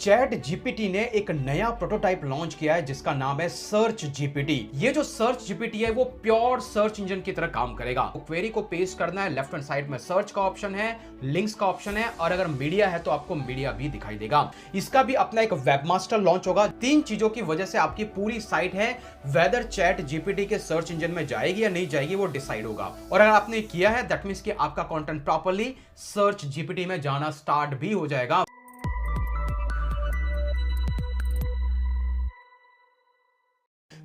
Chat GPT ने एक नया प्रोटोटाइप लॉन्च किया है जिसका नाम है सर्च जीपीटी। ये जो सर्च जीपीटी है वो प्योर सर्च इंजन की तरह काम करेगा। क्वेरी को पेस्ट करना है, लेफ्ट हैंड साइड में सर्च का ऑप्शन है, लिंक्स का ऑप्शन है और अगर मीडिया है तो आपको मीडिया भी दिखाई देगा। इसका भी अपना एक वेबमास्टर लॉन्च होगा। 3 चीजों की वजह से आपकी पूरी साइट है वेदर चैट जीपीटी के सर्च इंजन में जाएगी या नहीं जाएगी वो डिसाइड होगा। और अगर आपने किया है दैट मींस कि आपका कंटेंट प्रॉपर्ली सर्च जीपीटी में जाना स्टार्ट भी हो जाएगा।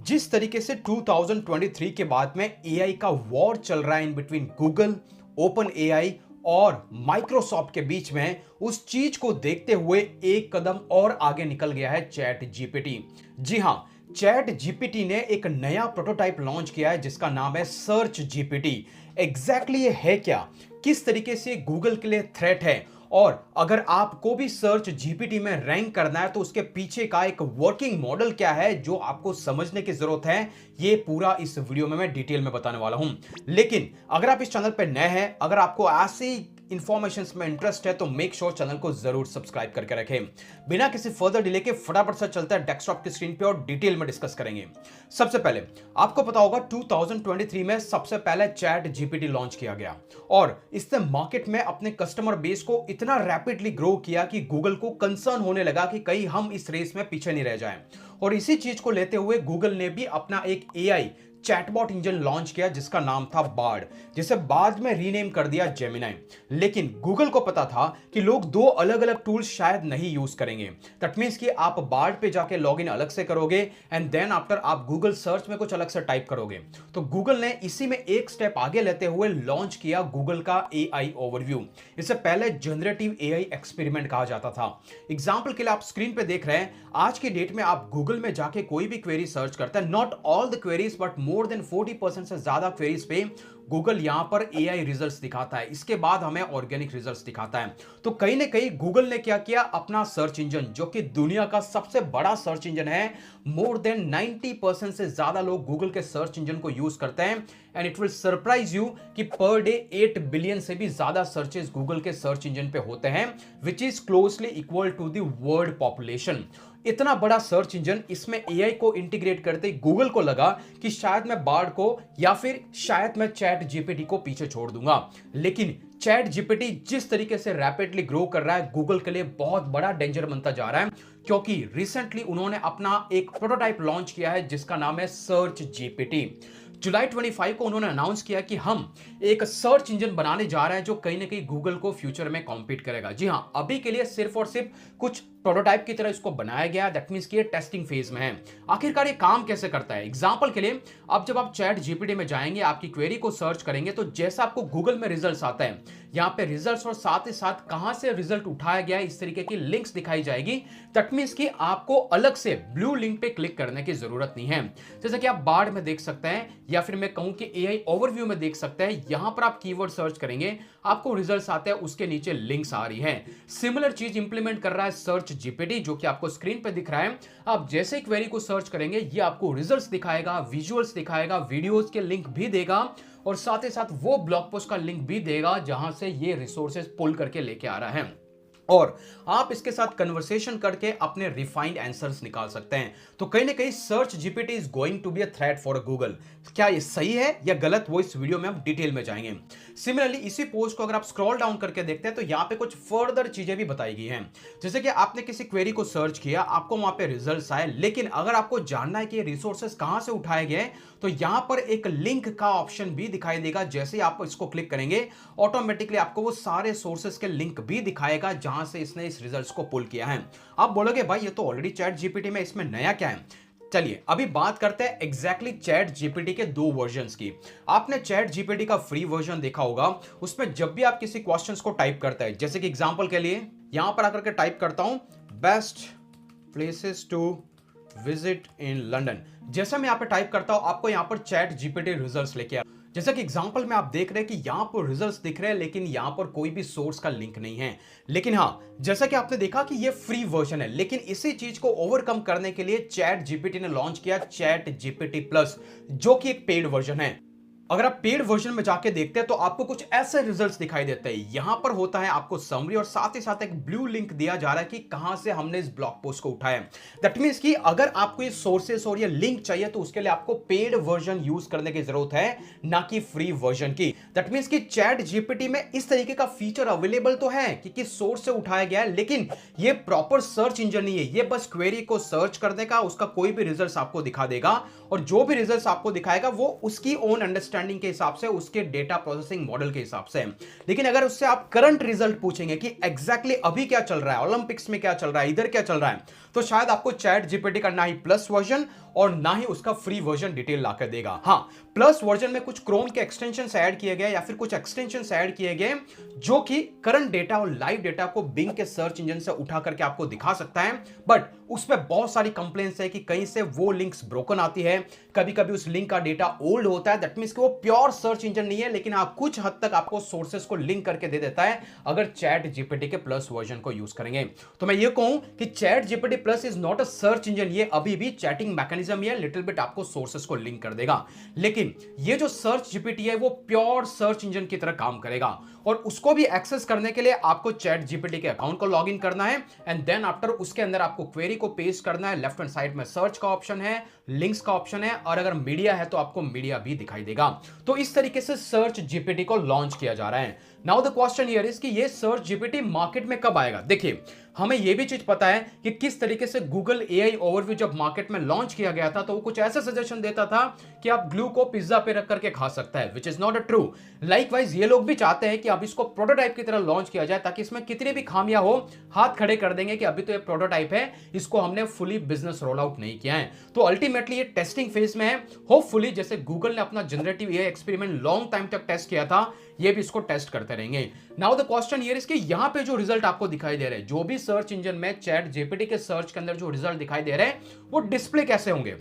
जिस तरीके से 2023 के बाद में एआई का वॉर चल रहा है in between Google, open AI और माइक्रोसॉफ्ट के बीच में, उस चीज को देखते हुए एक कदम और आगे निकल गया है चैट जीपीटी। जी हां, चैट जीपीटी ने एक नया प्रोटोटाइप लॉन्च किया है जिसका नाम है सर्च जीपीटी। एग्जैक्टली ये है क्या, किस तरीके से गूगल के लिए थ्रेट है और अगर आपको भी सर्च जीपीटी में रैंक करना है तो उसके पीछे का एक वर्किंग मॉडल क्या है जो आपको समझने की जरूरत है, ये पूरा इस वीडियो में मैं डिटेल में बताने वाला हूं। लेकिन अगर आप इस चैनल पर नए हैं, अगर आपको ऐसी इंफॉर्मेशन में इंटरेस्ट है तो मेक श्योर चैनल को जरूर सब्सक्राइब करके रखें। बिना किसी फर्दर डिले के फटाफट से चलता है डेस्कटॉप की स्क्रीन पे और डिटेल में डिस्कस करेंगे। सबसे पहले आपको पता होगा 2023 में सबसे पहले चैट जीपीटी लॉन्च किया गया और इसने मार्केट में अपने कस्टमर बेस को इतना रैपिडली ग्रो किया कि गूगल को कंसर्न होने लगा कि कहीं हम इस रेस में पीछे नहीं रह जाएं। और इसी चीज को लेते हुए गूगल ने भी अपना एक एआई चैटबॉट इंजन लॉन्च किया जिसका नाम था बार्ड, जिसे बाद में रीनेम कर दिया जेमिनी। लेकिन गूगल को पता था कि लोग 2 अलग अलग टूल्स शायद नहीं यूज करेंगे। दैट मींस कि आप बार्ड पे जाके लॉगिन अलग से करोगे एंड देन आफ्टर आप गूगल सर्च में कुछ अलग से टाइप करोगे। तो गूगल ने इसी में एक स्टेप आगे लेते हुए लॉन्च किया गूगल का एआई ओवरव्यू। इसे पहले जनरेटिव एआई एक्सपेरिमेंट कहा जाता था। एग्जाम्पल के लिए आप स्क्रीन पे देख रहे हैं, आज की डेट में आप गूगल में जाके कोई भी क्वेरी सर्च करते हैं, not all the queries but more than 40% से ज्यादा क्वेरीज पे गूगल यहां पर एआई रिजल्ट्स दिखाता है। इसके बाद हमें ऑर्गेनिक रिजल्ट्स दिखाता है। तो कहीं ना कहीं गूगल ने क्या किया, अपना सर्च इंजन जो कि दुनिया का सबसे बड़ा सर्च इंजन है, मोर देन 90% से ज्यादा लोग गूगल के सर्च इंजन को यूज करते हैं and it will surprise you कि पर डे 8 बिलियन से भी ज्यादा सर्चेस गूगल के सर्च इंजन पे होते हैं, which is closely equal to the world population. इतना बड़ा सर्च इंजन, इसमें एआई को इंटीग्रेट करते गूगल को लगा कि शायद मैं बार्ड को या फिर शायद मैं चैट जीपीटी को पीछे छोड़ दूंगा। लेकिन चैट जीपीटी जिस तरीके से रैपिडली ग्रो कर रहा है, गूगल के लिए बहुत बड़ा डेंजर बनता जा रहा है, क्योंकि रिसेंटली उन्होंने अपना एक प्रोटोटाइप लॉन्च किया है जिसका नाम है सर्च जीपीटी। जुलाई 25 को उन्होंने अनाउंस किया कि हम एक सर्च इंजन बनाने जा रहे हैं जो कहीं ना कहीं गूगल को फ्यूचर में कॉम्पीट करेगा। जी हां, अभी के लिए सिर्फ और सिर्फ कुछ प्रोटोटाइप की तरह इसको बनाया गया, दैट मींस कि ये टेस्टिंग फेज में है। आखिरकार ये काम कैसे करता है, एग्जांपल के लिए अब जब आप चैट जीपीटी में जाएंगे, आपकी क्वेरी को सर्च करेंगे तो जैसा आपको गूगल में रिजल्ट्स आता है, यहाँ पे रिजल्ट्स और साथ ही साथ कहां से रिजल्ट उठाया गया है इस तरीके की लिंक्स दिखाई जाएगी। दैट मींस कि आपको अलग से ब्लू लिंक पे क्लिक करने की जरूरत नहीं है। जैसे कि आप बार्ड में देख सकते हैं या फिर मैं कहूं कि एआई ओवरव्यू में देख सकते हैं, यहां पर आप कीवर्ड सर्च करेंगे, आपको रिजल्ट्स आते हैं, उसके नीचे लिंक्स आ रही है। सिमिलर चीज इंप्लीमेंट कर रहा है सर्च जीपीटी जो कि आपको स्क्रीन पे दिख रहा है। आप जैसे ही क्वेरी को सर्च करेंगे ये आपको रिजल्ट्स दिखाएगा, विजुअल्स दिखाएगा, वीडियोस के लिंक भी देगा और साथ ही साथ वो ब्लॉग पोस्ट का लिंक भी देगा जहां से ये रिसोर्सेज पुल करके लेके आ रहा है। और आप इसके साथ कन्वर्सेशन करके अपने रिफाइंड आंसर्स निकाल सकते हैं। तो कहीं ना कहीं search GPT is going to be a threat for Google. क्या ये सही है या गलत, वो इस वीडियो में हम डिटेल में जाएंगे। सिमिलरली इसी पोस्ट को अगर आप स्क्रॉल डाउन करके देखते हैं तो यहां पे कुछ फर्दर चीजें भी बताई गई हैं। जैसे कि आपने किसी क्वेरी को सर्च किया, आपको वहां पे रिजल्ट्स आए, लेकिन अगर आपको जानना है कि ये रिसोर्सेज कहां से उठाए गए तो यहां पर एक लिंक का ऑप्शन भी दिखाई देगा। जैसे ही आप इसको क्लिक करेंगे ऑटोमेटिकली आपको वो सारे सोर्सेज के लिंक भी दिखाएगा जहां से इसने इस रिजल्ट्स को पुल किया है। आप बोलोगे भाई ये तो ऑलरेडी चैट जीपीटी में, इसमें नया क्या है। चलिए अभी बात करते हैं एग्जैक्टली चैट जीपीटी के 2 वर्जन्स की। आपने चैट जीपीटी का फ्री वर्जन देखा होगा, उसमें जब भी आप किसी क्वेश्चंस को टाइप करते हैं, जैसे कि एग्जांपल के लिए यहां पर आकर के टाइप करता हूं best places to visit in London, जैसा मैं यहां पर टाइप करता हूं आपको यहां पर चैट जीपीटी रिजल्ट्स लेके आ, जैसा कि एग्जांपल में आप देख रहे हैं कि यहां पर रिजल्ट्स दिख रहे हैं लेकिन यहां पर कोई भी सोर्स का लिंक नहीं है। लेकिन हां, जैसा कि आपने देखा कि ये फ्री वर्जन है, लेकिन इसी चीज को ओवरकम करने के लिए चैट जीपीटी ने लॉन्च किया चैट जीपीटी प्लस, जो कि एक पेड वर्जन है। अगर आप पेड वर्जन में जाके देखते हैं तो आपको कुछ ऐसे रिजल्ट्स दिखाई देते हैं। यहां पर होता है आपको समरी और साथ ही साथ एक ब्लू लिंक दिया जा रहा है कि कहां से हमने इस ब्लॉग पोस्ट को उठाया। दैट मींस कि अगर आपको ये सोर्सेस और ये लिंक चाहिए तो उसके लिए आपको पेड वर्जन यूज करने की जरूरत है, ना कि फ्री वर्जन की। दैट मींस कि चैट जीपीटी में इस तरीके का फीचर अवेलेबल तो है कि किस सोर्स से उठाया गया है, लेकिन ये प्रॉपर सर्च इंजन नहीं है। ये बस क्वेरी को सर्च करने का उसका कोई भी रिजल्ट आपको दिखा देगा और जो भी रिजल्ट आपको दिखाएगा वो उसकी ओन अंडरस्टैंडिंग के हिसाब से, उसके डेटा प्रोसेसिंग मॉडल के हिसाब से। लेकिन अगर उससे आप करंट रिजल्ट पूछेंगे कि एग्जैक्टली अभी क्या चल रहा है, ओलंपिक्स में क्या चल रहा है, इधर क्या चल रहा है, तो शायद आपको चैट जीपीटी का ना ही प्लस वर्जन और ना ही उसका फ्री वर्जन डिटेल लाकर देगा। हाँ, प्लस वर्जन में कुछ क्रोम के एक्सटेंशन ऐड किए गए या फिर कुछ एक्सटेंशन ऐड किए गए जो कि करंट डेटा और लाइव डेटा को बिंग के सर्च इंजन से उठा करके आपको दिखा सकता है। बट उसमें बहुत सारी कंप्लेंट्स है कि कहीं से वो लिंक्स ब्रोकन आती है, कभी कभी उस लिंक का डेटा ओल्ड होता है। दैट मींस कि वो प्योर सर्च इंजन नहीं है, लेकिन आप कुछ हद तक आपको सोर्सेस को लिंक करके दे देता है अगर चैट जीपीटी के प्लस वर्जन को यूज करेंगे। तो मैं ये कहूं कि chat GPT plus is not a search engine, ये अभी भी चैटिंग मैकेनिज्म है, लिटिल बिट आपको सोर्सेस को लिंक कर देगा। लेकिन ये जो सर्च जीपीटी है वो प्योर सर्च इंजन की तरह काम करेगा और उसको भी एक्सेस करने के लिए आपको चैट जीपीटी के अकाउंट को लॉगिन करना है एंड देन आफ्टर उसके अंदर आपको क्वेरी को पेस्ट करना है। लेफ्ट हैंड साइड में सर्च का ऑप्शन है, लिंक्स का ऑप्शन है और अगर मीडिया है तो आपको मीडिया भी दिखाई देगा। तो इस तरीके से सर्च जीपीटी को लॉन्च किया जा रहा है। Now the question here is कि ये सर्च जीपीटी मार्केट में कब आएगा। देखिए, हमें यह भी चीज पता है कि किस तरीके से गूगल एआई ओवरव्यू जब मार्केट में लॉन्च किया गया था तो वो कुछ ऐसे सजेशन देता था कि आप ग्लू को पिज्जा पे रख करके खा सकता है, which is not a true. Likewise ये लोग भी चाहते हैं कि अब इसको प्रोटोटाइप की तरह लॉन्च किया जाए ताकि इसमें कितनी भी खामियां हो हाथ खड़े कर देंगे कि अभी तो ये प्रोटोटाइप है, इसको हमने फुली बिजनेस रोल आउट नहीं किया है। तो अल्टीमेटली ये टेस्टिंग फेज में है। होपफुली जैसे गूगल ने अपना generative AI experiment long time तक टेस्ट किया था, ये भी इसको टेस्ट करते रहेंगे। Now the question here is कि यहां पे जो रिजल्ट आपको दिखाई दे रहे हैं, जो भी सर्च इंजन में चैट जीपीटी के सर्च के अंदर जो रिजल्ट दिखाई दे रहे हैं वो डिस्प्ले कैसे होंगे।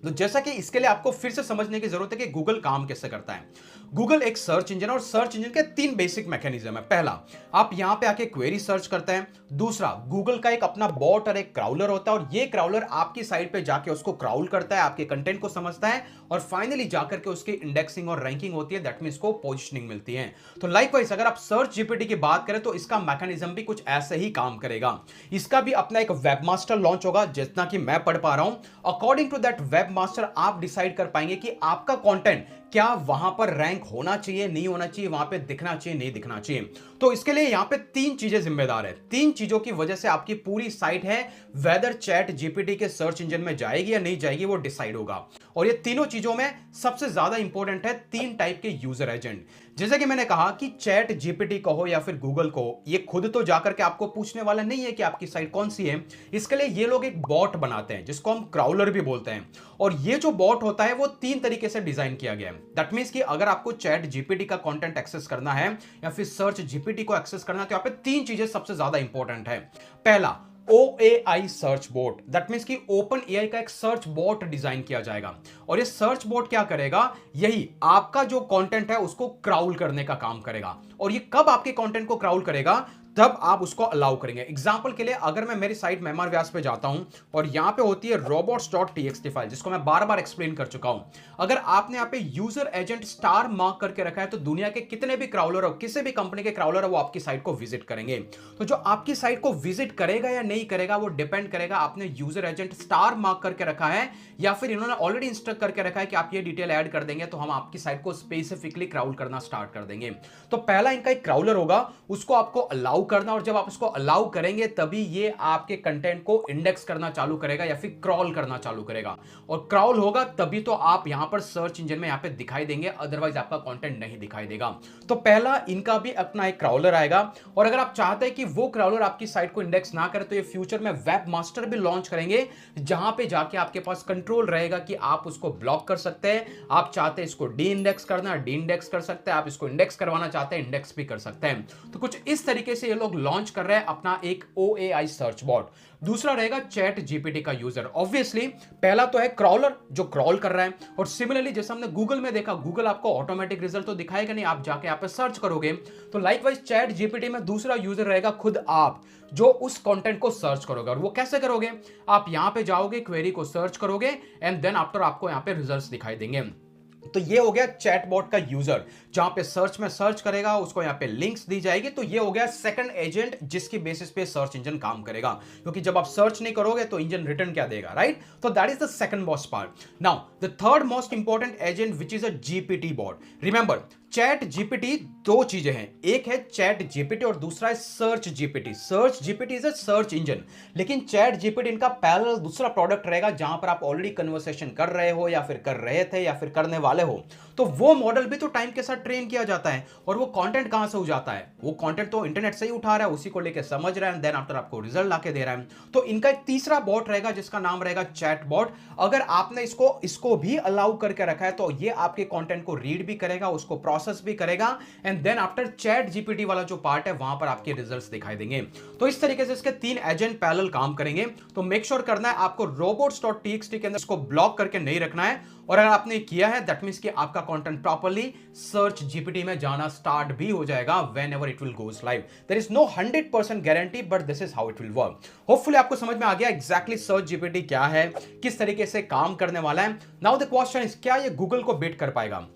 तो जैसा कि इसके लिए आपको फिर से समझने की जरूरत है कि गूगल काम कैसे करता है। गूगल एक सर्च इंजन और सर्च इंजन के तीन बेसिक मैकेनिज्म है। पहला, आप यहां पे आके क्वेरी सर्च करते हैं। दूसरा, गूगल का एक अपना बॉट और एक क्राउलर होता है और ये क्राउलर आपकी साइट पे जाके उसको क्राउल करता है, आपके कंटेंट को समझता है और फाइनली जाकर के उसकी इंडेक्सिंग और रैंकिंग होती है, दैट मींस को पोजीशनिंग मिलती है। तो लाइकवाइज अगर आप सर्च जीपीटी की बात करें तो इसका मैकेनिज्म भी कुछ ऐसे ही काम करेगा। इसका भी अपना एक वेबमास्टर लॉन्च होगा, जितना कि मैं पढ़ पा रहा हूं। अकॉर्डिंग टू दैट वेबमास्टर आप डिसाइड कर पाएंगे कि आपका कंटेंट क्या वहां पर रैंक होना चाहिए, नहीं होना चाहिए, वहां पे दिखना चाहिए, नहीं दिखना चाहिए। तो इसके लिए यहां पे तीन चीजें जिम्मेदार है। तीन चीजों की वजह से आपकी पूरी साइट है वेदर चैट जीपीटी के सर्च इंजन में जाएगी या नहीं जाएगी वो डिसाइड होगा। और ये तीनों चीजों में सबसे ज्यादा इंपॉर्टेंट है तीन टाइप के यूजर एजेंट। जैसे कि मैंने कहा कि चैट जीपीटी को हो या फिर गूगल को, ये खुद तो जाकर के आपको पूछने वाला नहीं है कि आपकी साइट कौन सी है। इसके लिए ये लोग एक बॉट बनाते हैं जिसको हम क्राउलर भी बोलते हैं। और ये जो बॉट होता है वो तीन तरीके से डिजाइन किया गया है। दैट मींस कि अगर आपको चैट जीपीटी का कंटेंट एक्सेस करना है या फिर सर्च जीपीटी को एक्सेस करना है तो यहाँ पे तीन चीजें सबसे ज्यादा इंपॉर्टेंट है। पहला, OAI search boat, that means कि ओपन एआई का एक सर्च बोट डिजाइन किया जाएगा और ये सर्च बोट क्या करेगा, यही आपका जो कंटेंट है उसको क्राउल करने का काम करेगा। और ये कब आपके कंटेंट को क्राउल करेगा, तब आप उसको अलाउ करेंगे। एग्जांपल के लिए अगर मैं मेरी साइट मेहमान व्यास पे जाता हूं और यहां पे होती है robots.txt फाइल, जिसको मैं बार बार एक्सप्लेन कर चुका हूं। अगर आपने यहां पे यूजर एजेंट स्टार मार्क करके रखा है तो दुनिया के कितने भी क्राउलर हो, किसी भी कंपनी के क्राउलर हो, वो आपकी साइट को विजिट करेंगे। तो जो आपकी साइट को विजिट करेगा या नहीं करेगा वो डिपेंड करेगा आपने यूजर एजेंट स्टार मार्क करके रखा है या फिर इन्होंने ऑलरेडी इंस्ट्रक्ट करके रखा है कि आप ये डिटेल ऐड कर देंगे तो हम आपकी साइट को स्पेसिफिकली क्राउल करना स्टार्ट कर देंगे। तो पहला इनका एक क्राउलर होगा, उसको आपको अलाउ करना और जब आप उसको अलाउ करेंगे तभी ये आपके कंटेंट को इंडेक्स करना चालू करेगा या फिर क्रॉल करना चालू करेगा। और क्रॉल होगा तभी तो आप यहां पर सर्च इंजन में यहां पे दिखाई देंगे, अदरवाइज आपका कंटेंट नहीं दिखाई देगा। तो पहला इनका भी अपना एक क्राउलर आएगा। और अगर आप चाहते हैं कि वो क्राउलर आपकी साइट को इंडेक्स ना करे तो ये फ्यूचर में वेब मास्टर भी लॉन्च करेंगे, जहां पे जाके आपके पास कंट्रोल रहेगा कि आप उसको ब्लॉक कर सकते हैं। आप चाहते हैं इसको डी इंडेक्स करना, डी इंडेक्स कर सकते हैं, आप इसको इंडेक्स करवाना चाहते हैं, इंडेक्स भी कर सकते हैं। तो कुछ इस तरीके से ये लोग लॉन्च कर रहे हैं अपना एक OAI सर्च बॉट। दूसरा रहेगा चैट जीपीटी का यूजर। ऑब्वियसली पहला तो है क्रॉलर जो क्रॉल कर रहा है और सिमिलरली जैसे हमने गूगल में देखा, गूगल आपको ऑटोमेटिक रिजल्ट तो दिखाएगा नहीं, आप जाके यहाँ पे सर्च करोगे। तो लाइकवाइज चैट जीपीटी में दूसरा यूजर रहेगा खुद आप, जो उस कंटेंट को सर्च करोगे। और वो कैसे करोगे, आप यहां पे जाओगे, क्वेरी को सर्च करोगे एंड देन आफ्टर आपको यहां पे रिजल्ट्स दिखाई देंगे। तो ये हो गया चैटबॉट का यूजर, जहां पे सर्च में सर्च करेगा, उसको यहां पे लिंक्स दी जाएगी। तो ये हो गया सेकंड एजेंट जिसकी बेसिस पे सर्च इंजन काम करेगा, क्योंकि जब आप सर्च नहीं करोगे तो इंजन रिटर्न क्या देगा, राइट? तो that is the second most part. Now the third most important agent which is a GPT bot. Remember, chat GPT दो चीजें हैं, एक है चैट जीपीटी और दूसरा है search GPT. Search GPT is a search engine, लेकिन चैट जीपीटी इनका पैरेलल दूसरा प्रोडक्ट रहेगा, जहां पर आप ऑलरेडी कन्वर्सेशन कर रहे हो या फिर कर रहे थे या फिर करने वाले हो। तो वो मॉडल भी तो टाइम के साथ ट्रेन किया जाता है, और वो कंटेंट कहां से हो जाता है? वो कंटेंट तो इंटरनेट से ही उठा रहा है, उसी को लेकर समझ रहा है, देन आफ्टर आपको रिजल्ट लाके दे रहा है। तो इनका एक तीसरा बॉट रहेगा जिसका नाम रहेगा चैट बॉट। अगर आपने इसको भी अलाउ करके रखा है तो ये आपके कंटेंट को रीड भी करेगा, उसको प्रोसेस भी करेगा, and then after chat GPT वाला जो पार्ट है वहां पर आपके रिजल्ट्स दिखाई देंगे। तो इस तरीके से इसके तीन एजेंट पैरेलल काम करेंगे। तो मेक श्योर करना है आपको robots.txt के अंदर इसको ब्लॉक करके नहीं रखना है, और अगर आपने किया है दैट मींस कि आपका कंटेंट प्रॉपर्ली सर्च जीपीटी में जाना स्टार्ट भी हो जाएगा whenever it will goes live. There is no 100% guarantee, but this is how it will work. Hopefully आपको समझ में आ गया एग्जैक्टली सर्च जीपीटी क्या है, किस तरीके से काम करने वाला है। नाउ द क्वेश्चन इज, क्या ये गूगल को बीट कर पाएगा?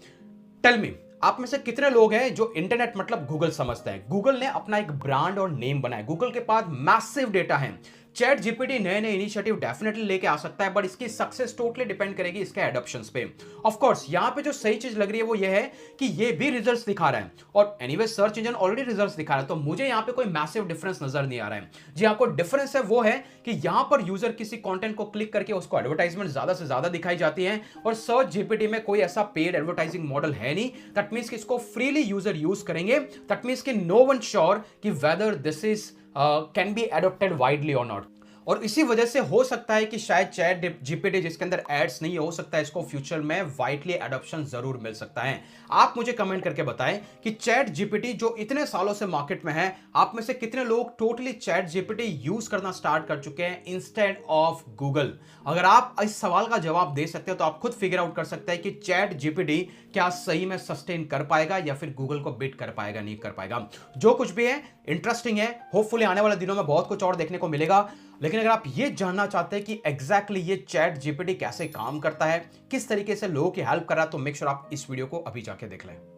टेल मी, आप में से कितने लोग हैं जो इंटरनेट मतलब गूगल समझते हैं? गूगल ने अपना एक ब्रांड और नेम बनाया, गूगल के पास मैसिव डेटा है। चैट जीपीटी नए नए इनिशिएटिव डेफिनेटली लेके आ सकता है, बट इसकी सक्सेस टोटली डिपेंड करेगी इसके एडॉप्शंस पे। ऑफ कोर्स यहां पे जो सही चीज लग रही है वो ये है कि ये भी रिजल्ट्स दिखा रहा है, और anyway search engine already results दिखा रहा है, तो मुझे यहां पे कोई मैसिव डिफरेंस नजर नहीं आ रहा है। जी हाँ, कोई डिफरेंस है वो है कि यहां पर यूजर किसी कंटेंट को क्लिक करके उसको एडवर्टाइजमेंट ज्यादा से ज्यादा दिखाई जाती है, और सर्च जीपीटी में कोई ऐसा पेड एडवर्टाइजिंग मॉडल है नहीं। दैट मींस कि इसको फ्रीली यूजर यूज करेंगे। दैट मींस कि नो वन श्योर कि whether this is can be adopted widely और नॉट। और इसी वजह से हो सकता है कि शायद चैट जीपीटी जिसके अंदर एड्स नहीं है, हो सकता है इसको फ्यूचर में वाइडली एडॉप्शन जरूर मिल सकता है। आप मुझे कमेंट करके बताएं कि चैट जीपीटी जो इतने सालों से मार्केट में है, आप में से कितने लोग टोटली चैट जीपीटी यूज करना स्टार्ट कर चुके हैं इंस्टेड ऑफ गूगल? अगर आप इस सवाल का जवाब दे सकते हो तो आप खुद फिगर आउट कर सकते हैं कि चैट जीपीटी क्या सही में सस्टेन कर पाएगा या फिर गूगल को बीट कर पाएगा, नहीं कर पाएगा। जो कुछ भी है इंटरेस्टिंग है, होपफुली आने वाले दिनों में बहुत कुछ और देखने को मिलेगा। लेकिन अगर आप ये जानना चाहते हैं कि एग्जैक्टली ये चैट जीपीटी कैसे काम करता है, किस तरीके से लोगों की हेल्प कर रहा है, तो मेक श्योर आप इस वीडियो को अभी जाके देख लें।